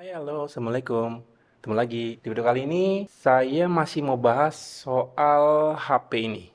Hai, halo, Assalamualaikum. Ketemu lagi. Di video kali ini, saya masih mau bahas soal HP ini.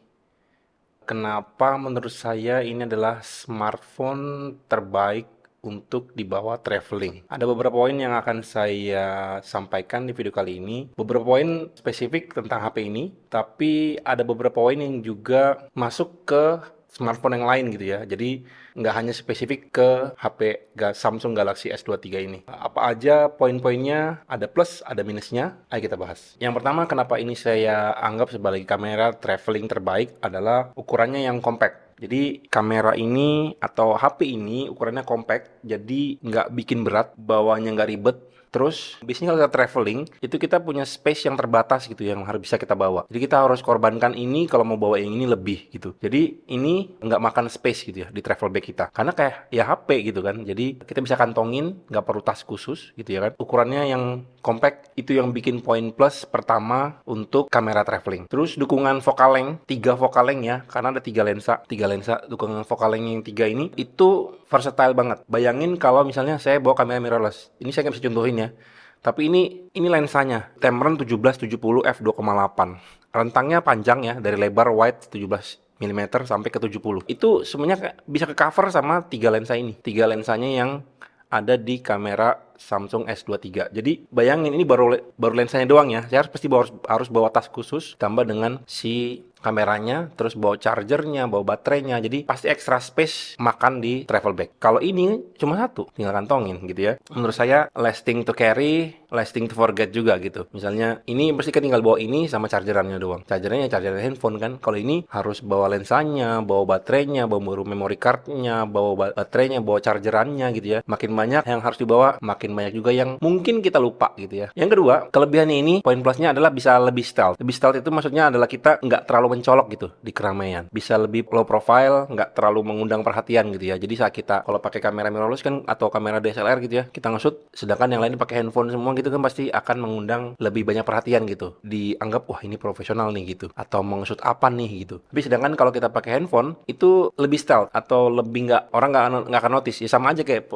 Kenapa menurut saya ini adalah smartphone terbaik untuk dibawa traveling. Ada beberapa poin yang akan saya sampaikan di video kali ini. Beberapa poin spesifik tentang HP ini, tapi ada beberapa poin yang juga masuk ke smartphone yang lain gitu ya. Jadi nggak hanya spesifik ke HP Samsung Galaxy S23 ini. Apa aja poin-poinnya? Ada plus, ada minusnya. Ayo kita bahas. Yang pertama, kenapa ini saya anggap sebagai kamera traveling terbaik adalah ukurannya yang compact. Jadi kamera ini atau HP ini ukurannya compact, jadi nggak bikin berat, bawanya nggak ribet. Terus, biasanya kalau kita traveling, itu kita punya space yang terbatas gitu yang harus bisa kita bawa. Jadi kita harus korbankan ini kalau mau bawa yang ini lebih gitu. Jadi ini nggak makan space gitu ya di travel bag kita. Karena kayak ya HP gitu kan. Jadi kita bisa kantongin, nggak perlu tas khusus gitu ya kan. Ukurannya yang compact itu yang bikin poin plus pertama untuk kamera traveling. Terus dukungan focal length, 3 focal length ya, karena ada 3 lensa dukungan focal length yang 3 ini itu versatile banget. Bayangin kalau misalnya saya bawa kamera mirrorless. Ini saya nggak bisa contohin ya. Tapi ini lensanya Tamron 1770 f2,8. Rentangnya panjang ya, dari lebar wide 17 mm sampai ke 70. Itu semuanya bisa ke cover sama 3 lensa ini. 3 lensanya yang ada di kamera Samsung S23. Jadi bayangin ini baru lensanya doang ya. Saya harus bawa tas khusus tambah dengan si kameranya, terus bawa chargernya, bawa baterainya. Jadi pasti extra space makan di travel bag. Kalau ini cuma satu, tinggal kantongin gitu ya. Menurut saya lasting to carry, lasting to forget juga gitu. Misalnya ini pasti kan tinggal bawa ini sama chargerannya doang. Chargernya charger handphone kan. Kalau ini harus bawa lensanya, bawa baterainya, bawa memory cardnya, bawa baterainya, bawa chargerannya gitu ya. Makin banyak yang harus dibawa, makin banyak juga yang mungkin kita lupa gitu ya. Yang kedua, kelebihannya ini, poin plusnya adalah bisa lebih stealth. Lebih stealth itu maksudnya adalah kita nggak terlalu mencolok gitu di keramaian. Bisa lebih low profile, nggak terlalu mengundang perhatian gitu ya. Jadi saat kita kalau pakai kamera mirrorless kan atau kamera DSLR gitu ya, kita nge-shoot, sedangkan yang lain pakai handphone semua gitu kan pasti akan mengundang lebih banyak perhatian gitu. Dianggap wah ini profesional nih gitu, atau nge-shoot apa nih gitu. Tapi sedangkan kalau kita pakai handphone itu lebih stealth atau lebih orang nggak akan notice. Ya sama aja kayak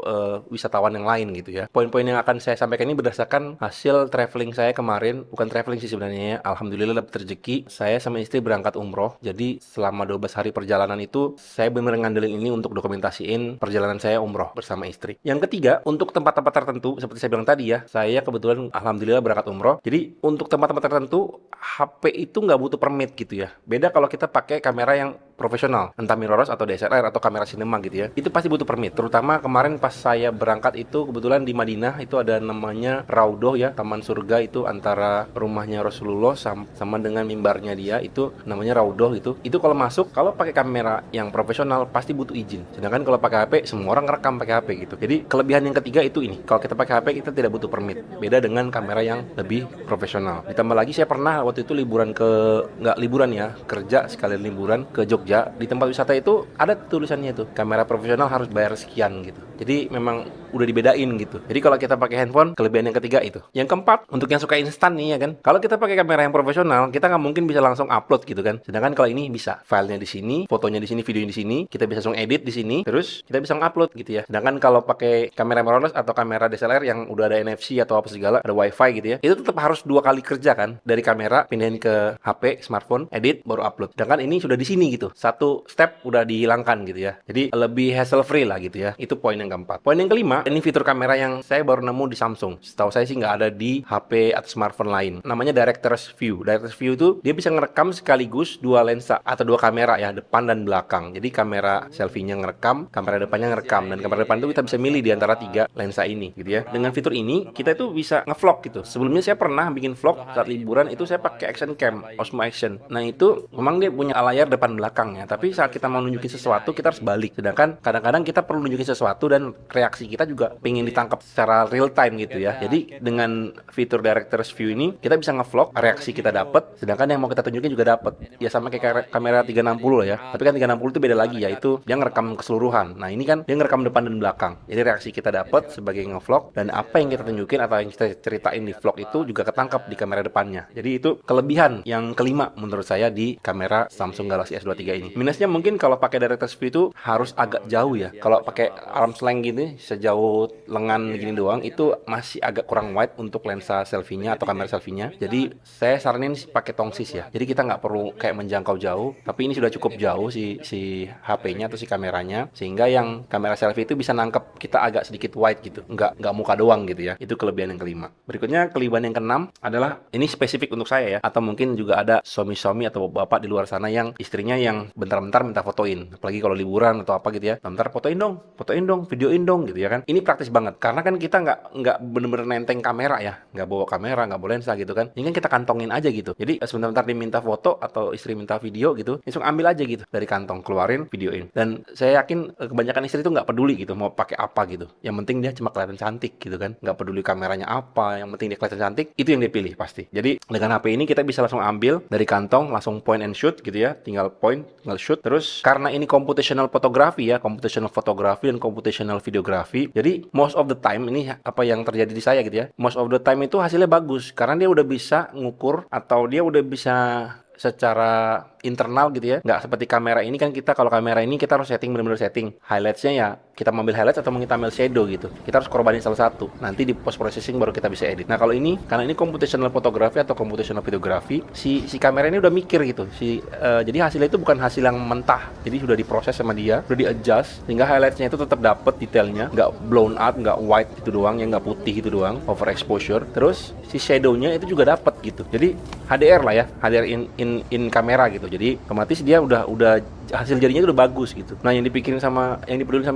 wisatawan yang lain gitu ya. Poin-poin yang akan saya sampaikan ini berdasarkan hasil traveling saya kemarin. Bukan traveling sih sebenarnya ya. Alhamdulillah dapat rezeki. Saya sama istri berangkat umroh. Jadi selama 12 hari perjalanan itu saya benar-benar ngandelin ini untuk dokumentasiin perjalanan saya umroh bersama istri. Yang ketiga, untuk tempat-tempat tertentu seperti saya bilang tadi ya, saya kebetulan alhamdulillah berangkat umroh. Jadi untuk tempat-tempat tertentu HP itu nggak butuh permit gitu ya. Beda kalau kita pakai kamera yang profesional, entah mirrorless atau DSLR atau kamera cinema gitu ya. Itu pasti butuh permit. Terutama kemarin pas saya berangkat itu kebetulan di Madinah itu ada namanya Raudhoh ya, Taman Surga itu antara rumahnya Rasulullah sama dengan mimbarnya dia itu namanya Raudhoh gitu. Itu kalau masuk kalau pakai kamera yang profesional pasti butuh izin. Sedangkan kalau pakai HP semua orang ngerekam pakai HP gitu. Jadi kelebihan yang ketiga itu ini. Kalau kita pakai HP kita tidak butuh permit. Beda dengan kamera yang lebih profesional. Ditambah lagi saya pernah waktu itu nggak liburan ya, kerja sekalian liburan ke Jogja. Di tempat wisata itu ada tulisannya itu kamera profesional harus bayar sekian gitu. Jadi memang udah dibedain gitu. Jadi kalau kita pakai handphone, kelebihan yang ketiga itu. Yang keempat, untuk yang suka instan nih ya kan. Kalau kita pakai kamera yang profesional, kita nggak mungkin bisa langsung upload gitu kan. Sedangkan kalau ini bisa, filenya di sini, fotonya di sini, videonya di sini, kita bisa langsung edit di sini, terus kita bisa ngupload gitu ya. Sedangkan kalau pakai kamera mirrorless atau kamera DSLR yang udah ada NFC atau apa segala, ada WiFi gitu ya, itu tetap harus 2 kali kerja kan. Dari kamera pindahin ke HP, smartphone, edit, baru upload. Sedangkan ini sudah di sini gitu. Satu step udah dihilangkan gitu ya. Jadi lebih hassle free lah gitu ya. Itu poin yang keempat. Poin yang kelima, ini fitur kamera yang saya baru nemu di Samsung. Setahu saya sih nggak ada di HP atau smartphone lain. Namanya Director's View. Director's View itu dia bisa ngerekam sekaligus 2 lensa atau 2 kamera ya, depan dan belakang. Jadi kamera selfie-nya ngerekam, kamera depannya ngerekam, dan kamera depan itu kita bisa milih di antara 3 lensa ini gitu ya. Dengan fitur ini kita itu bisa ngevlog gitu. Sebelumnya saya pernah bikin vlog saat liburan itu saya pakai action cam, Osmo Action. Nah itu memang dia punya layar depan belakang ya, tapi saat kita mau nunjukin sesuatu kita harus balik. Sedangkan kadang-kadang kita perlu nunjukin sesuatu dan reaksi kita juga pengen ditangkap secara real time gitu ya. Jadi dengan fitur Director's View ini kita bisa ngevlog, reaksi kita dapat, sedangkan yang mau kita tunjukin juga dapat. Ya sama kayak kamera 360 lah ya. Tapi kan 360 itu beda lagi, yaitu dia ngerekam keseluruhan. Nah ini kan dia ngerekam depan dan belakang. Jadi reaksi kita dapat sebagai ngevlog, dan apa yang kita tunjukin atau yang kita ceritain di vlog itu juga ketangkap di kamera depannya. Jadi itu kelebihan yang kelima menurut saya di kamera Samsung Galaxy S23 3 ini. Minusnya mungkin kalau pakai director's view itu harus agak jauh ya. Kalau pakai arm's length gini, sejauh lengan gini doang, itu masih agak kurang wide untuk lensa selfie-nya atau kamera selfie-nya. Jadi saya saranin pakai tongsis ya. Jadi kita nggak perlu kayak menjangkau jauh, tapi ini sudah cukup jauh si HP-nya atau si kameranya, sehingga yang kamera selfie itu bisa nangkep kita agak sedikit wide gitu, nggak muka doang gitu ya. Itu kelebihan yang kelima. Berikutnya kelebihan yang keenam adalah ini spesifik untuk saya ya, atau mungkin juga ada suami-suami atau bapak di luar sana yang istrinya yang bentar-bentar minta fotoin, apalagi kalau liburan atau apa gitu ya, bentar fotoin dong, videoin dong gitu ya kan. Ini praktis banget karena kan kita nggak bener-bener nenteng kamera ya, nggak bawa kamera, nggak bawa lensa gitu kan. Ini kan kita kantongin aja gitu. Jadi sebentar-bentar diminta foto atau istri minta video gitu, langsung ambil aja gitu dari kantong, keluarin, videoin. Dan saya yakin kebanyakan istri itu nggak peduli gitu mau pakai apa gitu. Yang penting dia cuma kelihatan cantik gitu kan, nggak peduli kameranya apa, yang penting dia kelihatan cantik, itu yang dia pilih pasti. Jadi dengan HP ini kita bisa langsung ambil dari kantong, langsung point and shoot gitu ya, tinggal point, tinggal shoot. Terus karena ini computational photography ya, computational photography dan computational videography, jadi most of the time ini apa yang terjadi di saya gitu ya, most of the time itu hasilnya bagus karena dia udah bisa ngukur atau dia udah bisa secara internal gitu ya, nggak seperti kamera ini kan. Kita kalau kamera ini kita harus setting, benar-benar setting highlightsnya ya, kita mau ambil highlights atau mau kita ambil shadow gitu, kita harus korbanin salah satu, nanti di post processing baru kita bisa edit. Nah kalau ini karena ini computational photography atau computational videography, si kamera ini udah mikir gitu, jadi hasilnya itu bukan hasil yang mentah, jadi sudah diproses sama dia, udah di adjust sehingga highlightsnya itu tetap dapet detailnya, nggak blown out, nggak white itu doang, yang nggak putih itu doang, overexposure. Terus si shadownya itu juga dapet gitu, jadi HDR lah ya, HDR in kamera gitu. Jadi otomatis dia udah hasil jadinya udah bagus gitu. Nah yang dipedulin sama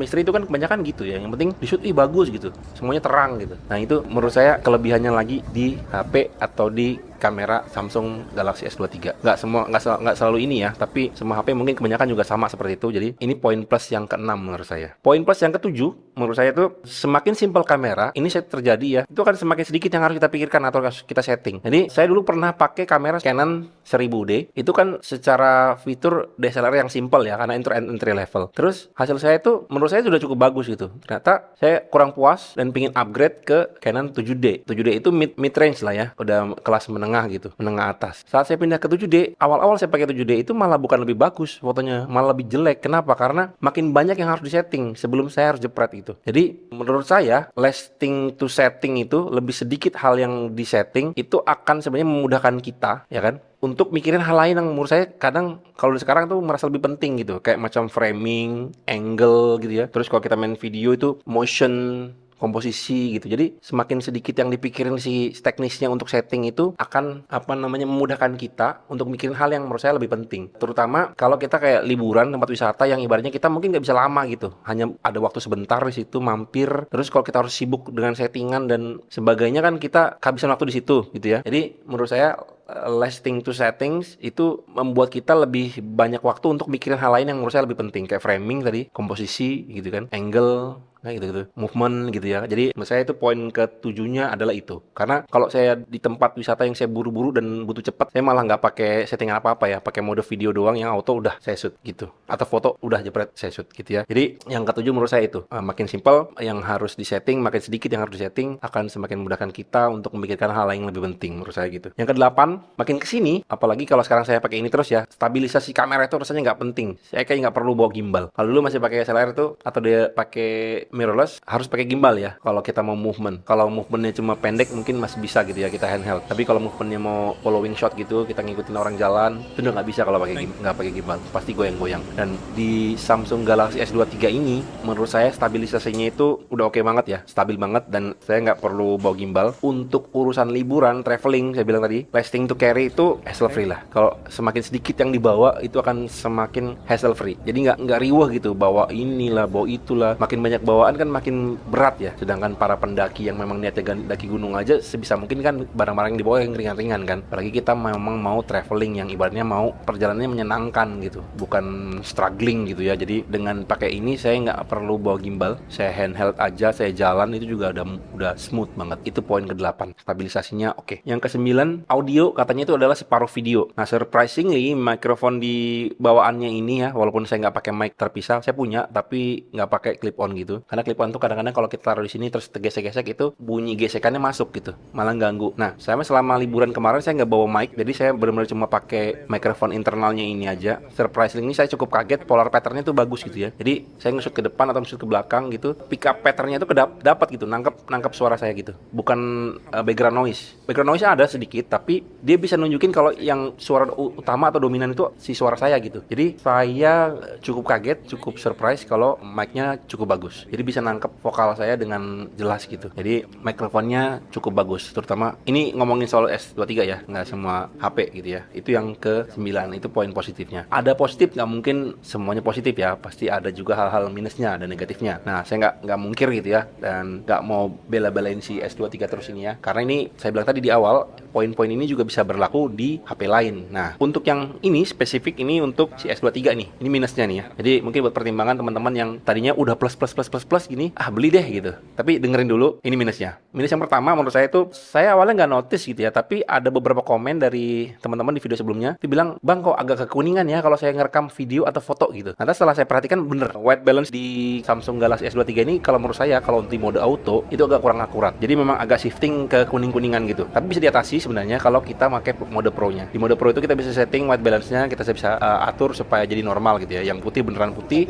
istri itu kan kebanyakan gitu ya, yang penting di shoot bagus gitu, semuanya terang gitu. Nah itu menurut saya kelebihannya lagi di HP atau di kamera Samsung Galaxy S23. Nggak selalu ini ya, tapi semua HP mungkin kebanyakan juga sama seperti itu. Jadi ini poin plus yang keenam menurut saya. Poin plus yang ketujuh menurut saya tuh semakin simpel kamera ini terjadi ya, itu akan semakin sedikit yang harus kita pikirkan atau kita setting. Jadi saya dulu pernah pakai kamera Canon 1000D, itu kan secara fitur DSLR yang simpel ya, karena entry level. Terus hasil saya itu menurut saya sudah cukup bagus gitu. Ternyata saya kurang puas dan pingin upgrade ke Canon 7D. 7D itu mid range lah ya, udah kelas menengah gitu, menengah atas. Saat saya pindah ke 7D, awal-awal saya pakai 7D itu malah bukan lebih bagus fotonya, malah lebih jelek. Kenapa? Karena makin banyak yang harus disetting sebelum saya harus jepret itu. Jadi menurut saya less thing to setting itu, lebih sedikit hal yang disetting itu akan sebenarnya memudahkan kita ya kan, untuk mikirin hal lain yang menurut saya kadang kalau sekarang tuh merasa lebih penting gitu, kayak macam framing, angle gitu ya. Terus kalau kita main video itu motion, komposisi gitu. Jadi semakin sedikit yang dipikirin si teknisnya untuk setting itu akan memudahkan kita untuk mikirin hal yang menurut saya lebih penting. Terutama kalau kita kayak liburan tempat wisata yang ibaratnya kita mungkin nggak bisa lama gitu, hanya ada waktu sebentar di situ mampir. Terus kalau kita harus sibuk dengan settingan dan sebagainya kan kita kehabisan waktu di situ gitu ya. Jadi menurut saya lasting to settings itu membuat kita lebih banyak waktu untuk mikirin hal lain yang menurut saya lebih penting, kayak framing tadi, komposisi gitu kan, angle, nah gitu, movement gitu ya. Jadi menurut saya itu poin ketujuhnya adalah itu. Karena kalau saya di tempat wisata yang saya buru-buru dan butuh cepat, saya malah nggak pakai settingan apa-apa ya, pakai mode video doang yang auto udah saya shoot gitu, atau foto udah jepret saya shoot gitu ya. Jadi yang ketujuh menurut saya itu makin simple yang harus disetting, makin sedikit yang harus disetting, akan semakin memudahkan kita untuk memikirkan hal lain yang lebih penting menurut saya gitu. Yang kedelapan, makin kesini, apalagi kalau sekarang saya pakai ini terus ya, stabilisasi kamera itu rasanya nggak penting. Saya kayak nggak perlu bawa gimbal. Kalau dulu masih pakai SLR tuh, atau dia pakai mirrorless, harus pakai gimbal ya kalau kita mau movement. Kalau movementnya cuma pendek mungkin masih bisa gitu ya, kita handheld. Tapi kalau movementnya mau following shot gitu, kita ngikutin orang jalan, itu udah nggak bisa kalau nggak pakai gimbal, pasti goyang-goyang. Dan di Samsung Galaxy S23 ini, menurut saya stabilisasinya itu udah oke banget ya, stabil banget, dan saya nggak perlu bawa gimbal. Untuk urusan liburan, traveling, saya bilang tadi, lasting to carry itu hassle free lah. Kalau semakin sedikit yang dibawa itu akan semakin hassle free. Jadi nggak riweh gitu, bawa inilah, bawa itulah. Makin banyak bawaan kan makin berat ya. Sedangkan para pendaki yang memang niatnya daki gunung aja, sebisa mungkin kan barang-barang yang dibawa yang ringan-ringan kan. Apalagi kita memang mau traveling yang ibaratnya mau perjalanannya menyenangkan gitu, bukan struggling gitu ya. Jadi dengan pakai ini saya nggak perlu bawa gimbal, saya handheld aja, saya jalan itu juga udah smooth banget. Itu poin ke-8, stabilisasinya oke. Yang ke-9, audio katanya itu adalah separuh video. Nah surprisingly mikrofon di bawaannya ini ya, walaupun saya nggak pakai mic terpisah, saya punya tapi nggak pakai clip on gitu. Karena clip on tuh kadang-kadang kalau kita taruh di sini terus gesek-gesek itu bunyi gesekannya masuk gitu, malah ganggu. Nah, saya selama liburan kemarin saya nggak bawa mic, jadi saya benar-benar cuma pakai mikrofon internalnya ini aja. Surprisingly saya cukup kaget, polar patternnya tuh bagus gitu ya. Jadi saya nge-shoot ke depan atau nge-shoot ke belakang gitu, pick up patternnya tuh dapat gitu, nangkep suara saya gitu. Bukan background noise. Background noise ada sedikit, tapi dia bisa nunjukin kalau yang suara utama atau dominan itu si suara saya gitu. Jadi saya cukup kaget, cukup surprise kalau mic-nya cukup bagus. Jadi bisa nangkep vokal saya dengan jelas gitu. Jadi mikrofonnya cukup bagus. Terutama ini ngomongin soal S23 ya, nggak semua HP gitu ya. Itu yang ke-9, itu poin positifnya. Ada positif, nggak mungkin semuanya positif ya. Pasti ada juga hal-hal minusnya dan negatifnya. Nah, saya nggak mungkir gitu ya, dan nggak mau bela-belain si S23 terus ini ya. Karena ini saya bilang tadi di awal, poin-poin ini juga bisa berlaku di HP lain. Nah, untuk yang ini spesifik ini untuk si S23 nih. Ini minusnya nih ya. Jadi mungkin buat pertimbangan teman-teman yang tadinya udah plus gini, beli deh gitu. Tapi dengerin dulu, ini minusnya. Minus yang pertama menurut saya itu, saya awalnya nggak notice gitu ya, tapi ada beberapa komen dari teman-teman di video sebelumnya, dibilang, "Bang, kok agak kekuningan ya kalau saya ngerekam video atau foto gitu." Nah, setelah saya perhatikan bener, white balance di Samsung Galaxy S23 ini kalau menurut saya kalau di mode auto itu agak kurang akurat. Jadi memang agak shifting ke kuning-kuningan gitu. Tapi bisa diatasi sebenarnya kalau kita pakai mode Pro-nya. Di mode Pro itu kita bisa setting white balance-nya, kita bisa atur supaya jadi normal gitu ya. Yang putih beneran putih,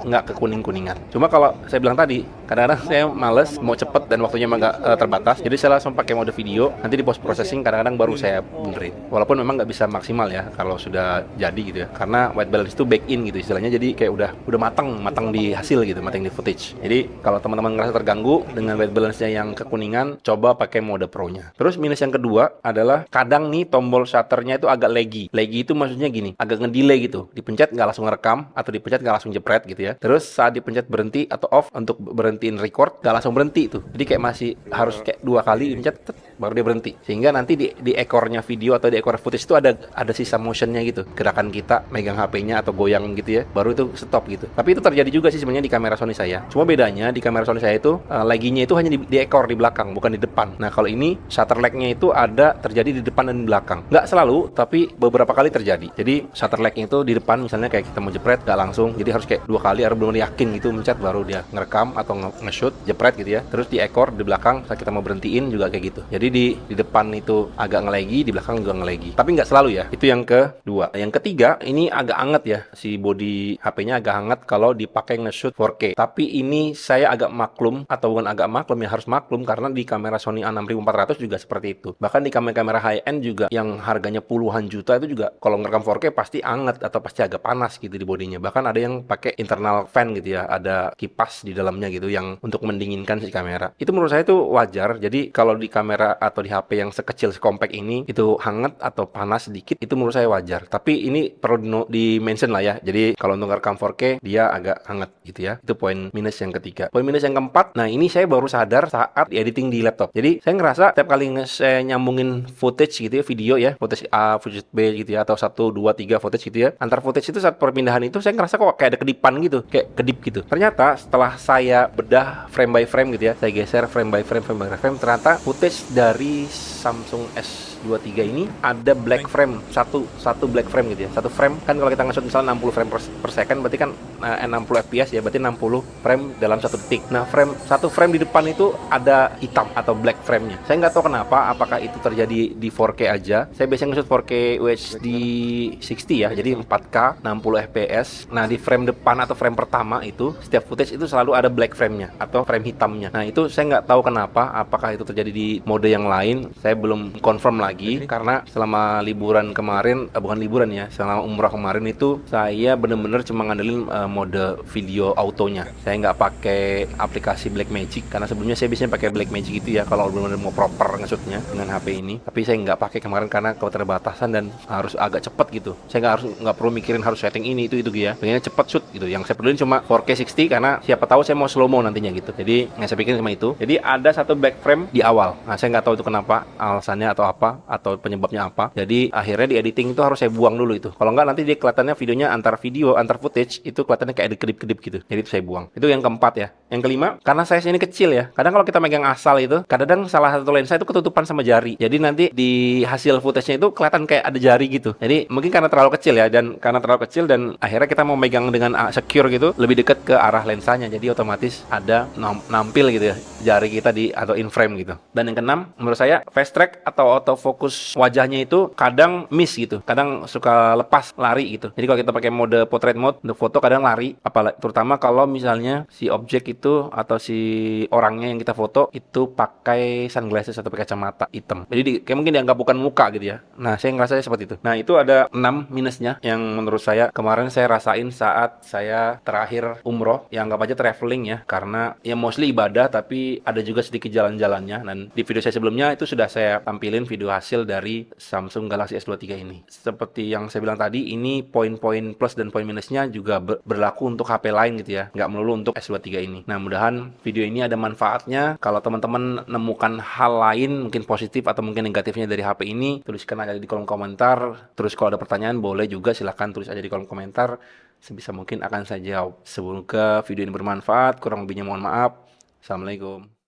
nggak ke kuning-kuningan. Cuma kalau saya bilang tadi, kadang-kadang saya males, mau cepet dan waktunya emang nggak terbatas. Jadi saya langsung pakai mode video. Nanti di post processing kadang-kadang baru saya benerin. Walaupun memang nggak bisa maksimal ya kalau sudah jadi gitu ya. Karena white balance itu back in gitu istilahnya. Jadi kayak udah matang di hasil gitu, matang di footage. Jadi kalau teman-teman ngerasa terganggu dengan white balance-nya yang kekuningan, coba pakai mode Pro-nya. Terus minus yang kedua adalah kadang nih tombol shutternya itu agak laggy. Laggy itu maksudnya gini, agak ngedelay gitu. Dipencet nggak langsung ngerekam atau dipencet nggak langsung jepret gitu ya. Terus saat dipencet berhenti atau off untuk berhentiin record, nggak langsung berhenti tuh. Jadi kayak masih harus kayak 2 kali dipencet baru dia berhenti. Sehingga nanti di ekornya video atau di ekor footage itu ada sisa motionnya gitu. Gerakan kita megang HP-nya atau goyang gitu ya, baru itu stop gitu. Tapi itu terjadi juga sih sebenarnya di kamera Sony saya. Cuma bedanya di kamera Sony saya itu laggy-nya itu hanya di ekor di belakang, bukan di depan. Nah, kalau ini shutter lag-nya itu ada terjadi di depan dan di belakang. Nggak selalu, tapi beberapa kali terjadi. Jadi shutter lag-nya itu di depan, misalnya kayak kita mau jepret nggak langsung. Jadi harus kayak 2 kali, harus belum yakin gitu mencet baru dia ngerekam atau nge-shoot, jepret gitu ya. Terus di ekor di belakang saat kita mau berhentiin juga kayak gitu. Jadi di depan itu agak nge-laggy, di belakang juga nge-laggy. Tapi nggak selalu ya. Itu yang kedua. Yang ketiga, ini agak anget ya. Si body HP-nya agak hangat kalau dipakai nge-shoot 4K. Tapi ini saya agak maklum, atau bukan agak maklum ya, harus maklum karena di kamera Sony A6400 juga seperti itu. Bahkan di kamera-kamera high-end juga yang harganya puluhan juta itu juga kalau ngerekam 4K pasti anget atau pasti agak panas gitu di bodinya. Bahkan ada yang pakai internal fan gitu ya, ada kipas di dalamnya gitu yang untuk mendinginkan si kamera. Itu menurut saya itu wajar. Jadi kalau di kamera atau di HP yang sekecil sekompak ini itu hangat atau panas sedikit, itu menurut saya wajar. Tapi ini perlu di-mention lah ya. Jadi kalau untuk ngerekam 4K dia agak hangat gitu ya. Itu poin minus yang ketiga. Poin minus yang keempat, nah ini saya baru sadar saat editing di laptop. Jadi saya ngerasa setiap kali saya nyambungin footage gitu ya, video ya, footage A, footage B gitu ya, atau 1, 2, 3 footage gitu ya. Antar footage itu saat perpindahan itu saya ngerasa kok kayak ada kedipan gitu, kayak kedip gitu. Ternyata setelah saya bedah frame by frame gitu ya, saya geser frame by frame, ternyata footage dari Samsung S23 ini ada black frame, satu black frame gitu ya. Satu frame kan kalau kita nge-shoot misalnya 60 frame per second berarti kan 60 fps ya, berarti 60 frame dalam 1 detik. Nah, satu frame di depan itu ada hitam atau black frame-nya. Saya nggak tahu kenapa, apakah itu terjadi di 4K aja. Saya biasanya nge-shoot 4K UHD 60 ya, jadi 4K 60 fps. Nah, di frame depan atau frame pertama itu setiap footage itu selalu ada black frame-nya atau frame hitamnya. Nah, itu saya nggak tahu kenapa, apakah itu terjadi di mode yang lain. Saya belum confirm lagi karena selama liburan kemarin, bukan liburan ya, selama umrah kemarin itu saya bener-bener cuma ngandelin mode video autonya. Saya nggak pakai aplikasi Blackmagic karena sebelumnya saya biasanya pakai Blackmagic itu ya kalau bener-bener mau proper nge-shootnya dengan HP ini. Tapi saya nggak pakai kemarin karena keterbatasan dan harus agak cepet gitu. Saya nggak perlu mikirin harus setting ini itu ya. Pengennya cepet shoot gitu. Yang saya pedulin cuma 4K 60 karena siapa tahu saya mau slow mo nantinya gitu. Jadi nggak saya pikirin cuma itu. Jadi ada satu black frame di awal. Nah, saya nggak tahu itu kenapa, alasannya atau apa, atau penyebabnya apa. Jadi akhirnya di editing itu harus saya buang dulu itu. Kalau nggak nanti dia kelihatannya videonya antar footage itu kelihatannya kayak ada kedip-kedip gitu. Jadi itu saya buang. Itu yang keempat ya. Yang kelima, karena size ini kecil ya. Kadang kalau kita megang asal itu, kadang salah satu lensa itu ketutupan sama jari. Jadi nanti di hasil footage-nya itu kelihatan kayak ada jari gitu. Jadi mungkin karena terlalu kecil ya, dan karena terlalu kecil dan akhirnya kita mau megang dengan secure gitu, lebih dekat ke arah lensanya. Jadi otomatis ada nampil gitu ya jari kita di atau in frame gitu. Dan yang keenam, menurut saya fast track atau autofocus wajahnya itu kadang miss gitu. Kadang suka lepas lari gitu. Jadi kalau kita pakai mode portrait mode untuk foto kadang lari, terutama kalau misalnya si objek itu atau si orangnya yang kita foto itu pakai sunglasses atau pakai kacamata hitam. Jadi kayak mungkin dianggap bukan muka gitu ya. Nah, saya ngerasa seperti itu. Nah, itu ada 6 minusnya yang menurut saya kemarin saya rasain saat saya terakhir umroh. Ya anggap aja traveling ya, karena ya mostly ibadah tapi ada juga sedikit jalan-jalannya. Dan di video saya sebelumnya itu sudah saya tampilin video hasil dari Samsung Galaxy S23 ini. Seperti yang saya bilang tadi, ini poin-poin plus dan poin minusnya juga berlaku untuk HP lain gitu ya, nggak melulu untuk S23 ini. Nah, mudahan video ini ada manfaatnya. Kalau teman-teman nemukan hal lain mungkin positif atau mungkin negatifnya dari HP ini, tuliskan aja di kolom komentar. Terus kalau ada pertanyaan boleh juga silahkan tulis aja di kolom komentar. Sebisa mungkin akan saya jawab. Semoga video ini bermanfaat, kurang lebihnya mohon maaf. Assalamualaikum.